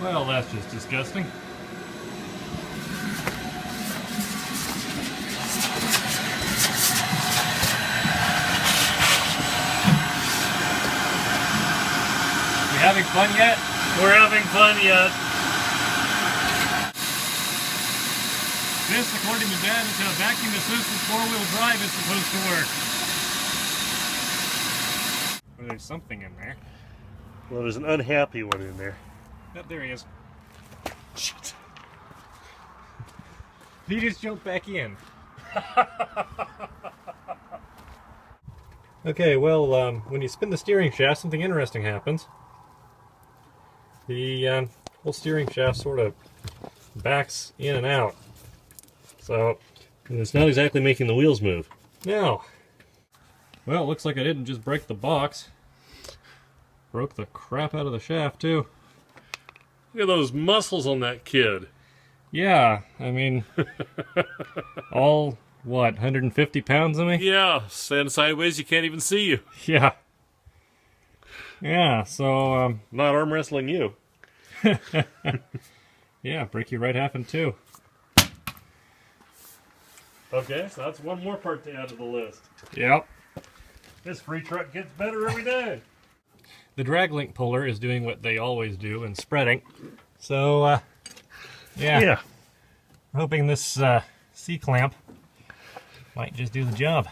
Well, that's just disgusting. We having fun yet? We're having fun yet. This, according to Dad, is how vacuum-assisted four-wheel drive is supposed to work. Well, there's something in there. Well, there's an unhappy one in there. Oh, there he is. Shit. He just jumped back in. Okay, well, when you spin the steering shaft, something interesting happens. The whole steering shaft sort of backs in and out. So, And it's not exactly making the wheels move. no. Well, it looks like I didn't just break the box. Broke the crap out of the shaft, too. Look at those muscles on that kid. Yeah, I mean, all, what, 150 pounds of me? Yeah, stand sideways, you can't even see you. Yeah. Yeah, so, Not arm wrestling you. yeah, break you right half in two. Okay, so that's one more part to add to the list. Yep. This free truck gets better every day. The drag link puller is doing what they always do and spreading. So, yeah. I'm hoping this C-clamp might just do the job.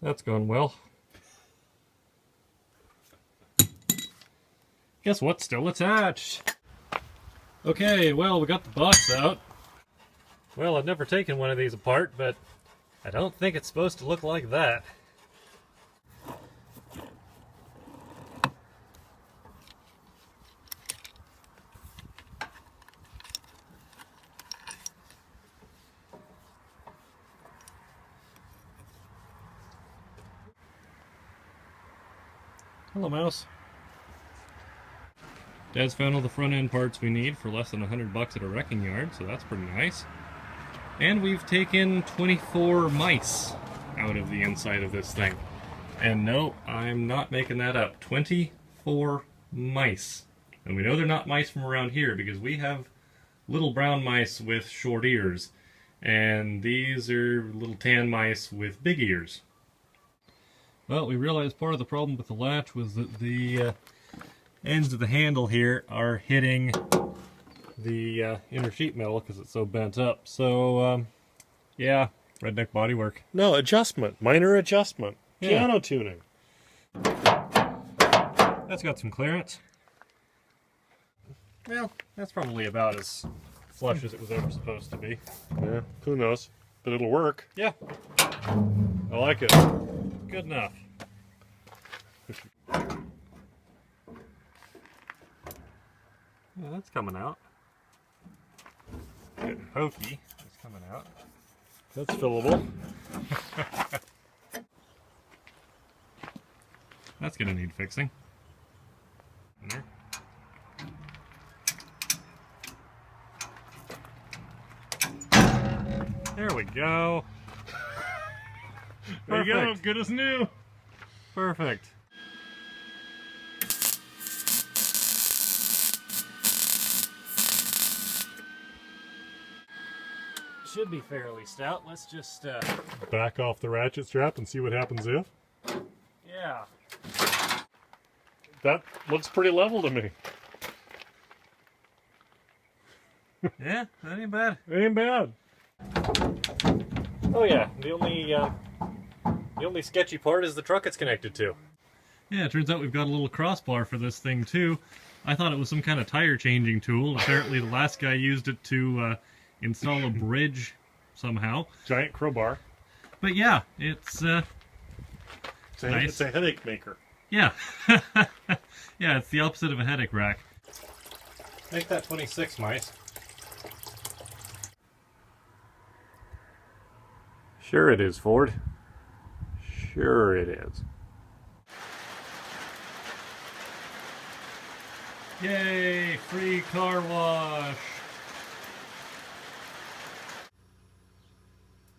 That's going well. Guess what's still attached? Okay, well, we got the box out. Well, I've never taken one of these apart, but I don't think it's supposed to look like that. Hello, mouse. Dad's found all the front end parts we need for less than $100 at a wrecking yard, so that's pretty nice. And we've taken 24 mice out of the inside of this thing. And no, I'm not making that up. 24 mice. And we know they're not mice from around here because we have little brown mice with short ears. And these are little tan mice with big ears. Well, we realized part of the problem with the latch was that the ends of the handle here are hitting the inner sheet metal because it's so bent up. So, yeah, redneck bodywork. No, adjustment. Minor adjustment. Yeah. Piano tuning. That's got some clearance. Well, that's probably about as flush as it was ever supposed to be. Yeah, who knows? But it'll work. Yeah, I like it. good enough. Yeah, that's coming out. Getting pokey. It's coming out. That's fillable. That's gonna need fixing. There. There we go. There you go, Perfect. good as new. Perfect. Should be fairly stout. Let's just, Back off the ratchet strap and see what happens if. yeah. That looks pretty level to me. Yeah, that ain't bad. Ain't bad. Oh yeah, the only sketchy part is the truck it's connected to. Yeah, it turns out we've got a little crossbar for this thing too. I thought it was some kind of tire changing tool. Apparently the last guy used it to install a bridge somehow. Giant crowbar. But yeah, it's nice. It's a headache maker. Yeah. Yeah, it's the opposite of a headache rack. Make that 26 mice. Sure it is, Ford. Sure it is. Yay! Free car wash!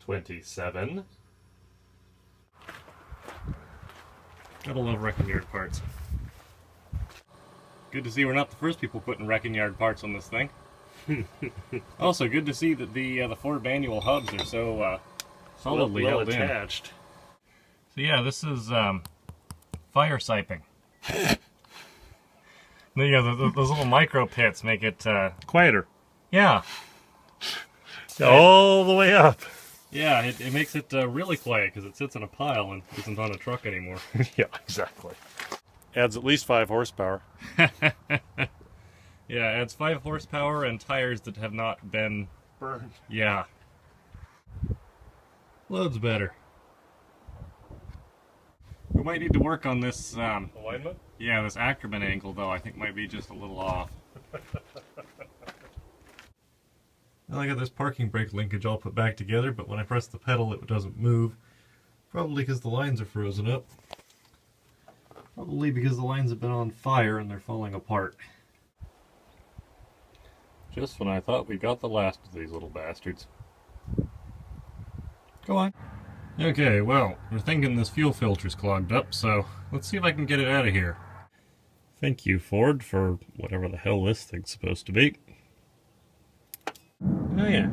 27. Gotta love wrecking yard parts. good to see we're not the first people putting wrecking yard parts on this thing. Also, good to see that the 4 manual hubs are so solidly well held attached. So yeah, this is fire siping. You know, those little micro pits make it Quieter. Yeah. All the way up. Yeah, it makes it really quiet because it sits in a pile and isn't on a truck anymore. Yeah, exactly. Adds at least 5 horsepower. Yeah, adds 5 horsepower and tires that have not been Burned. Yeah. Loads better. We might need to work on this Alignment? yeah, this Ackerman angle though, I think might be just a little off. Now I got this parking brake linkage all put back together, but when I press the pedal it doesn't move. Probably because the lines are frozen up. Probably because the lines have been on fire and they're falling apart. Just when I thought we got the last of these little bastards. Go on. Okay, well, we're thinking this fuel filter's clogged up, so let's see if I can get it out of here. Thank you, Ford, for whatever the hell this thing's supposed to be. Oh yeah.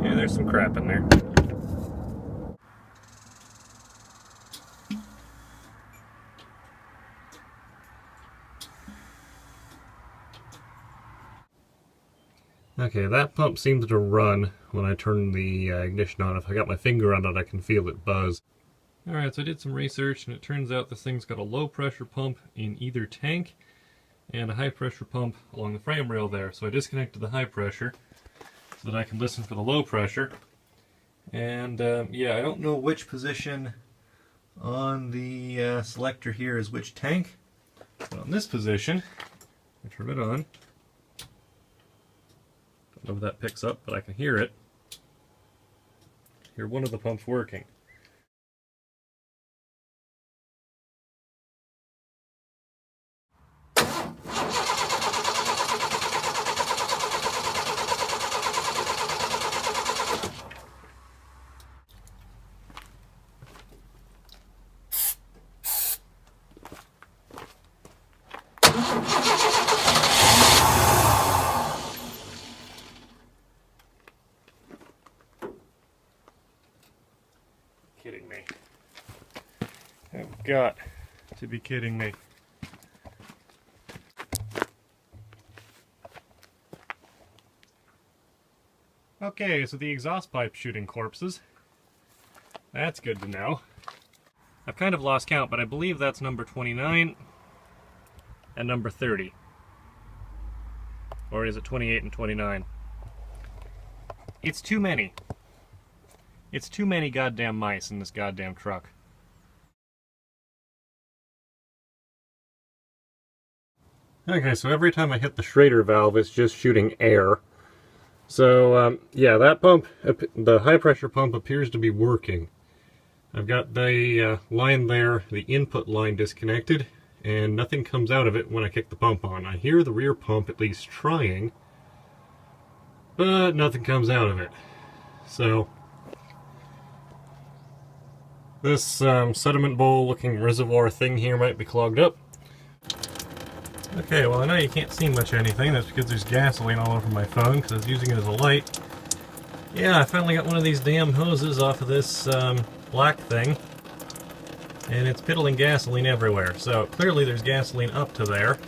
Yeah, there's some crap in there. Okay, that pump seems to run when I turn the ignition on. If I got my finger on it, I can feel it buzz. Alright, so I did some research, and it turns out this thing's got a low pressure pump in either tank, and a high pressure pump along the frame rail there. So I disconnected the high pressure, so that I can listen for the low pressure. And yeah, I don't know which position on the selector here is which tank. But on this position, I turn it on. Don't know if that picks up, but I can hear it. Hear one of the pumps working. Kidding me. I've got to be kidding me. Okay, so the exhaust pipe's shooting corpses. That's good to know. I've kind of lost count, but I believe that's number 29 and number 30. Or is it 28 and 29? It's too many. It's too many goddamn mice in this goddamn truck. Okay, so every time I hit the Schrader valve, it's just shooting air. So, yeah, that pump, the high pressure pump appears to be working. I've got the line there, the input line disconnected, and nothing comes out of it when I kick the pump on. I hear the rear pump at least trying, but nothing comes out of it. So, this sediment bowl looking reservoir thing here might be clogged up. Okay, well I know you can't see much anything. That's because there's gasoline all over my phone because I was using it as a light. Yeah, I finally got one of these damn hoses off of this black thing. And it's piddling gasoline everywhere. So clearly there's gasoline up to there.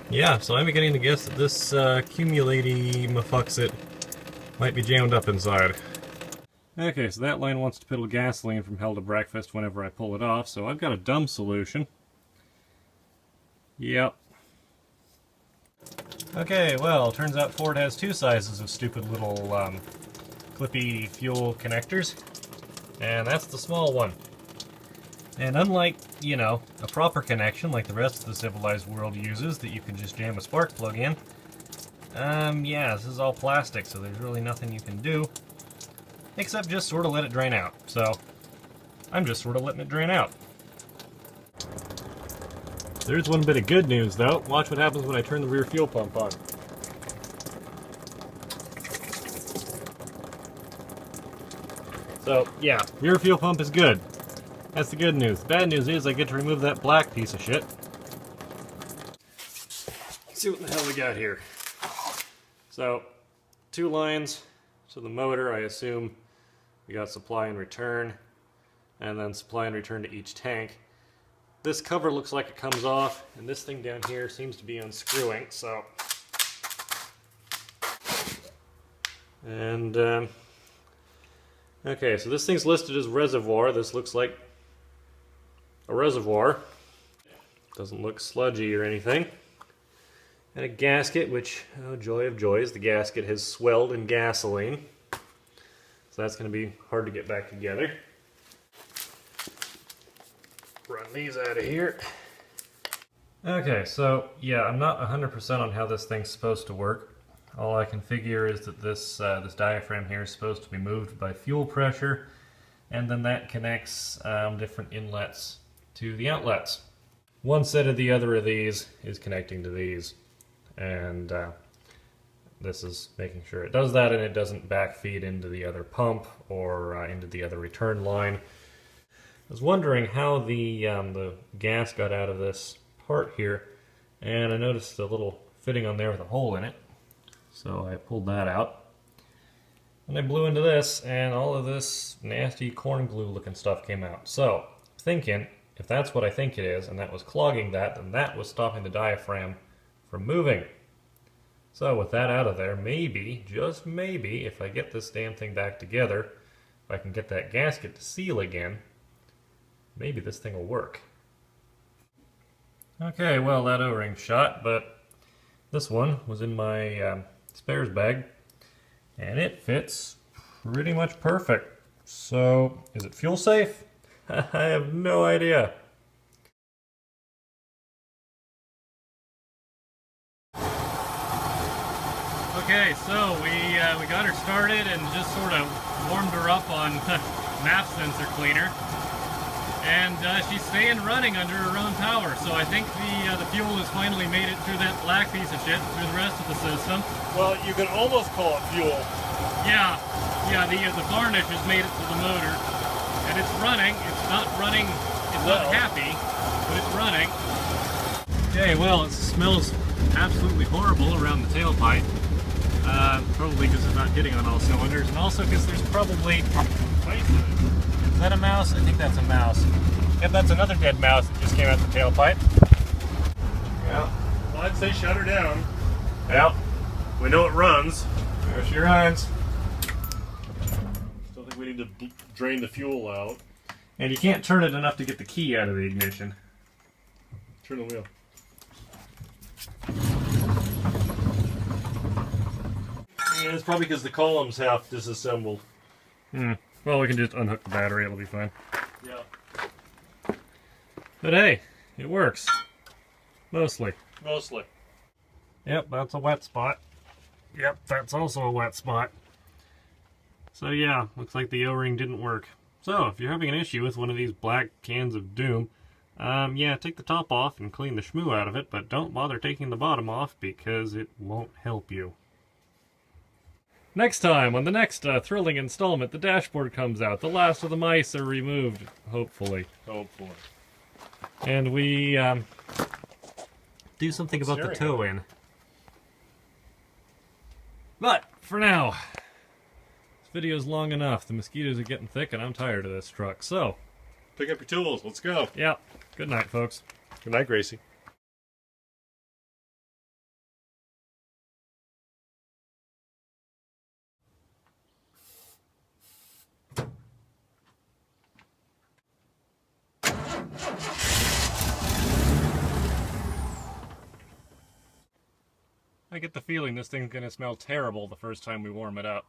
Yeah, so I'm beginning to guess that this accumulatey mafuxit might be jammed up inside. Okay, so that line wants to piddle gasoline from hell to breakfast whenever I pull it off, so I've got a dumb solution. Yep. Okay, well, turns out Ford has 2 sizes of stupid little clippy fuel connectors, and that's the small one. And unlike, you know, a proper connection like the rest of the civilized world uses that you can just jam a spark plug in, yeah, this is all plastic, so there's really nothing you can do except just sort of let it drain out. So I'm just sort of letting it drain out. There's one bit of good news though. Watch what happens when I turn the rear fuel pump on. So yeah, rear fuel pump is good. That's the good news. The bad news is I get to remove that black piece of shit. see what the hell we got here. So, 2 lines to the motor, I assume we got supply and return, and then supply and return to each tank. This cover looks like it comes off, and this thing down here seems to be unscrewing, so... And, okay, so this thing's listed as reservoir. This looks like a reservoir. Doesn't look sludgy or anything. And a gasket, which, oh joy of joys, the gasket has swelled in gasoline. So that's going to be hard to get back together. Run these out of here. Okay, so yeah, I'm not 100% on how this thing's supposed to work. All I can figure is that this diaphragm here is supposed to be moved by fuel pressure, and then that connects different inlets to the outlets. One set of the other of these is connecting to these, and this is making sure it does that and it doesn't backfeed into the other pump or into the other return line. I was wondering how the gas got out of this part here, and I noticed a little fitting on there with a hole in it. So I pulled that out. And I blew into this, and all of this nasty corn glue looking stuff came out. So, thinking, if that's what I think it is, and that was clogging that, then that was stopping the diaphragm from moving. So with that out of there, maybe, just maybe, if I get this damn thing back together, if I can get that gasket to seal again, maybe this thing will work. Okay, well that O-ring shot, but this one was in my spares bag, and it fits pretty much perfect. So, is it fuel safe? I have no idea. Okay, so we got her started and just sort of warmed her up on MAP sensor cleaner. And she's staying running under her own power, so I think the fuel has finally made it through that black piece of shit, through the rest of the system. Well, you can almost call it fuel. Yeah, the varnish has made it to the motor, and it's running. It's not running, it's not happy, but it's running. Okay, well, it smells absolutely horrible around the tailpipe. Probably because it's not hitting on all cylinders, and also because there's probably... Is that a mouse? I think that's a mouse. Yep, that's another dead mouse that just came out the tailpipe. Yeah. Well, I'd say shut her down. Yep. We know it runs. There she runs. Still think we need to drain the fuel out. And you can't turn it enough to get the key out of the ignition. Turn the wheel. Yeah, it's probably because the column's half disassembled. Well, we can just unhook the battery, it'll be fine. Yeah. But hey, it works. Mostly. Mostly. Yep, that's a wet spot. Yep, that's also a wet spot. So yeah, looks like the O-ring didn't work. So, if you're having an issue with one of these black cans of doom, yeah, take the top off and clean the schmoo out of it, but don't bother taking the bottom off because it won't help you. Next time, on the next thrilling installment, the dashboard comes out. The last of the mice are removed, hopefully. Hopefully. And we do something about the toe-in. But, for now, this video's long enough. The mosquitoes are getting thick and I'm tired of this truck. So, pick up your tools. Let's go. Yeah. Good night, folks. Good night, Gracie. I get the feeling this thing's gonna smell terrible the first time we warm it up.